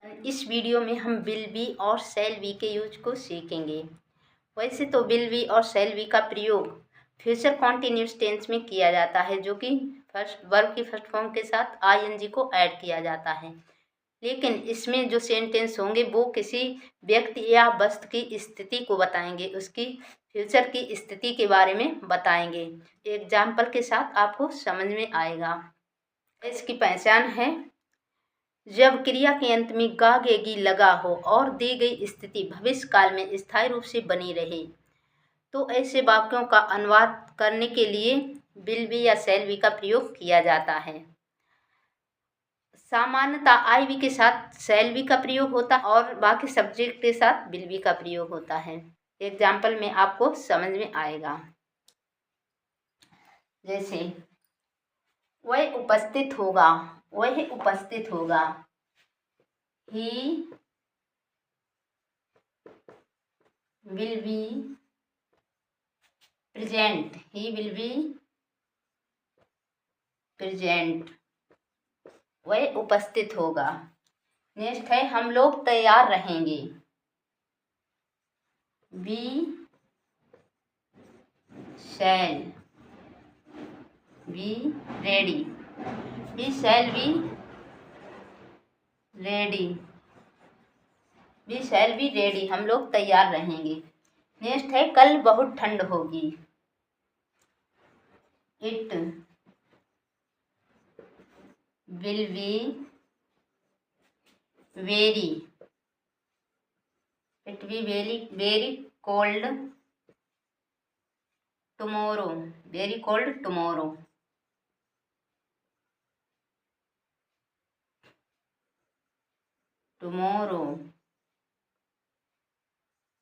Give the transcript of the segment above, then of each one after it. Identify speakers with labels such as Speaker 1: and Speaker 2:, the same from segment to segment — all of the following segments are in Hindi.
Speaker 1: इस वीडियो में हम विल बी और शैल बी के यूज को सीखेंगे। वैसे तो विल बी और शैल बी का प्रयोग फ्यूचर कॉन्टिन्यूस टेंस में किया जाता है, जो कि फर्स्ट वर्ब की फर्स्ट फॉर्म के साथ आईएनजी को ऐड किया जाता है। लेकिन इसमें जो सेंटेंस होंगे वो किसी व्यक्ति या वस्तु की स्थिति को बताएंगे, उसकी फ्यूचर की स्थिति के बारे में बताएंगे। एग्जाम्पल के साथ आपको समझ में आएगा। इसकी पहचान है जब क्रिया के अंत में गा गेगी लगा हो और दी गई स्थिति भविष्य काल में स्थायी रूप से बनी रहे, तो ऐसे वाक्यों का अनुवाद करने के लिए विल बी या शैल बी का प्रयोग किया जाता है। सामान्यतः आई बी के साथ शैल बी का प्रयोग होता है और बाकी सब्जेक्ट के साथ विल बी का प्रयोग होता है। एग्जाम्पल में आपको समझ में आएगा। जैसे वह उपस्थित होगा, वह उपस्थित होगा। ही will be present, he will be present, वह उपस्थित होगा। नेक्स्ट है हम लोग तैयार रहेंगे। we shall be ready, we shall be ready, we shall be ready, हम लोग तैयार रहेंगे। नेक्स्ट है कल बहुत ठंड होगी। it will be very, it will be very cold tomorrow, very cold tomorrow, tomorrow,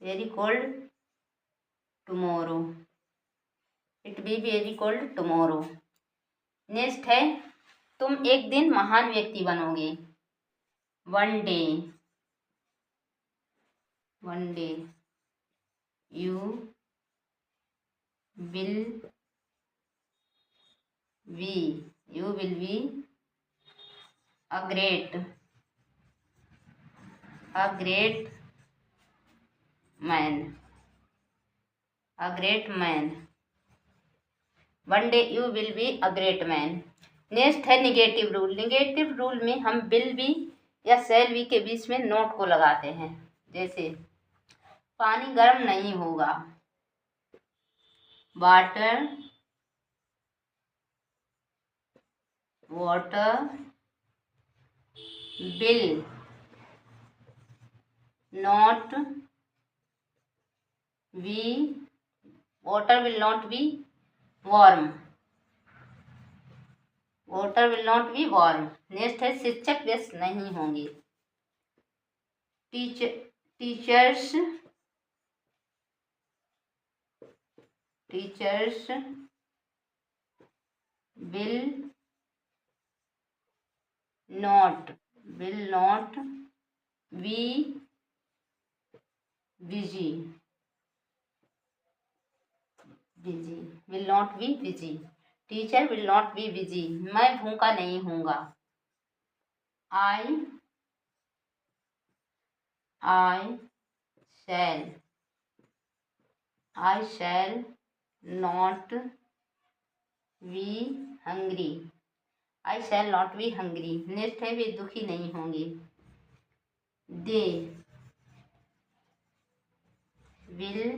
Speaker 1: very cold tomorrow, it will be very cold tomorrow। Next है तुम एक दिन महान व्यक्ति बनोगे। one day, one day you will be, you will be a great man, a great man, one day you will be a great man। Next है निगेटिव रूल। निगेटिव रूल में हम विल बी या शैल बी के बीच में नोट को लगाते हैं। जैसे पानी गर्म नहीं होगा। Water will not be, water will not be warm, water will not be warm। Next है शिक्षक व्यस्त नहीं होंगे। Teachers will not be busy, will not be busy, teacher will not be busy। मैं भूखा नहीं होऊंगा। I shall not be hungry, I shall not be hungry। Next है वे दुखी नहीं होंगे। They will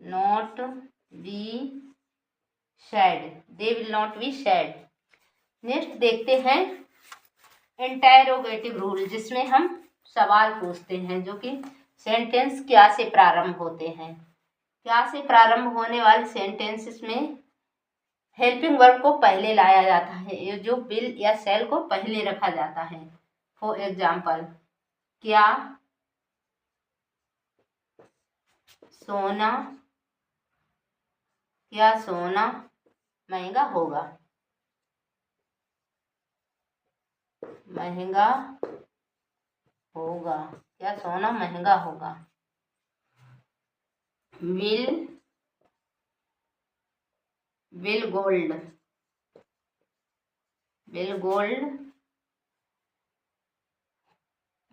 Speaker 1: not be sad, they will not be sad। Next देखते हैं इंटेरोगेटिव रूल, जिसमें हम सवाल पूछते हैं, जो कि सेंटेंस क्या से प्रारंभ होते हैं। क्या से प्रारंभ होने वाले सेंटेंसेस में हेल्पिंग वर्ब को पहले लाया जाता है, ये जो विल या शैल को पहले रखा जाता है। फॉर एग्जाम्पल, क्या सोना महंगा होगा, क्या सोना महंगा होगा। will gold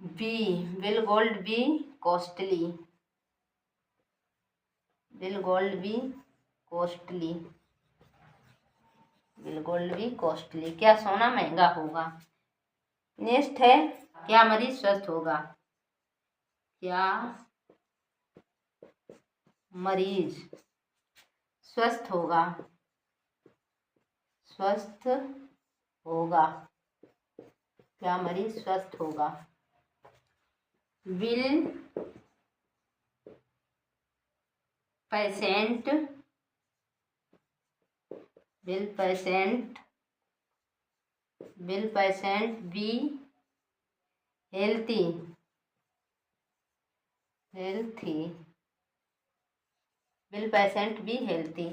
Speaker 1: be, will gold be costly, will gold be costly, will gold be costly, क्या सोना महंगा होगा। नेक्स्ट है, क्या मरीज स्वस्थ होगा, क्या मरीज स्वस्थ होगा, स्वस्थ होगा, क्या मरीज स्वस्थ होगा। Will patient, will patient, will patient be healthy, healthy, will patient be healthy,